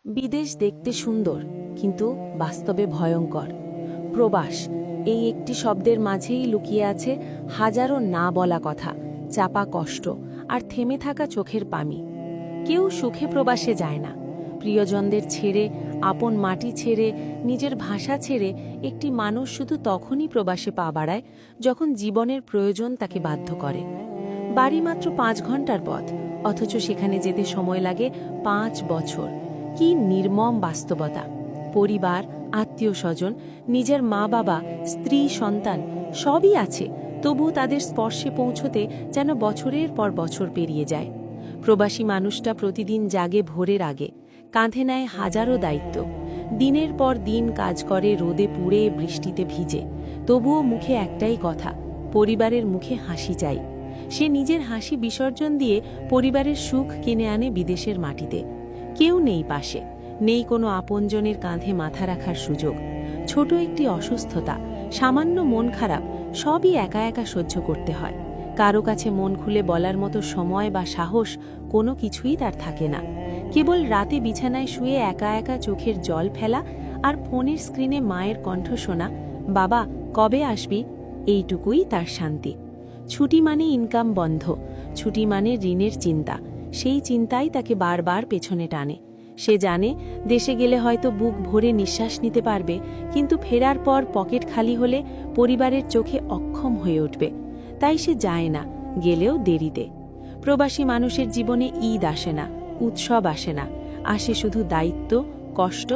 বিদেশ দেখতে সুন্দর কিন্তু বাস্তবে ভয়ঙ্কর। প্রবাস এই একটি শব্দের মাঝেই লুকিয়ে আছে হাজারো না বলা কথা, চাপা কষ্ট আর থেমে থাকা চোখের পানি। কেউ সুখে প্রবাসে যায় না। প্রিয়জনদের ছেড়ে, আপন মাটি ছেড়ে, নিজের ভাষা ছেড়ে একটি মানুষ শুধু তখনই প্রবাসে পা বাড়ায় যখন জীবনের প্রয়োজন তাকে বাধ্য করে। বাড়ি মাত্র 5 ঘন্টার পথ, অথচ সেখানে যেতে সময় লাগে 5 বছর। কি নির্মম বাস্তবতা! পরিবার, আত্মীয় স্বজন, নিজের মা বাবা, স্ত্রী, সন্তান সবই আছে, তবুও তাদের স্পর্শে পৌঁছতে যেন বছরের পর বছর পেরিয়ে যায়। প্রবাসী মানুষটা প্রতিদিন জাগে ভোরের আগে, কাঁধে নেয় হাজারো দায়িত্ব। দিনের পর দিন কাজ করে, রোদে পুড়ে, বৃষ্টিতে ভিজে, তবুও মুখে একটাই কথা, পরিবারের মুখে হাসি চাই। সে নিজের হাসি বিসর্জন দিয়ে পরিবারের সুখ কিনে আনে বিদেশের মাটিতে। কেউ নেই পাশে, নেই কোনো আপনজনের কাঁধে মাথা রাখার সুযোগ। ছোট একটি অসুস্থতা, সামান্য মন খারাপ, সবই একা একা সহ্য করতে হয়। কারো কাছে মন খুলে বলার মতো সময় বা সাহস কোনো কিছুই তার থাকে না। কেবল রাতে বিছানায় শুয়ে একা একা চোখের জল ফেলা আর ফোনের স্ক্রিনে মায়ের কণ্ঠ শোনা, বাবা কবে আসবি, এইটুকুই তার শান্তি। ছুটি মানে ইনকাম বন্ধ, ছুটি মানে ঋণের চিন্তা। সেই চিন্তাই তাকে বারবার পেছনে টানে। সে জানে দেশে গেলে হয়তো বুক ভরে নিঃশ্বাস নিতে পারবে, কিন্তু ফেরার পর পকেট খালি হলে পরিবারের চোখে অক্ষম হয়ে উঠবে। তাই সে যায় না, গেলেও দেরিতে। প্রবাসী মানুষের জীবনে ঈদ আসে না, উৎসব আসে না, আসে শুধু দায়িত্ব, কষ্ট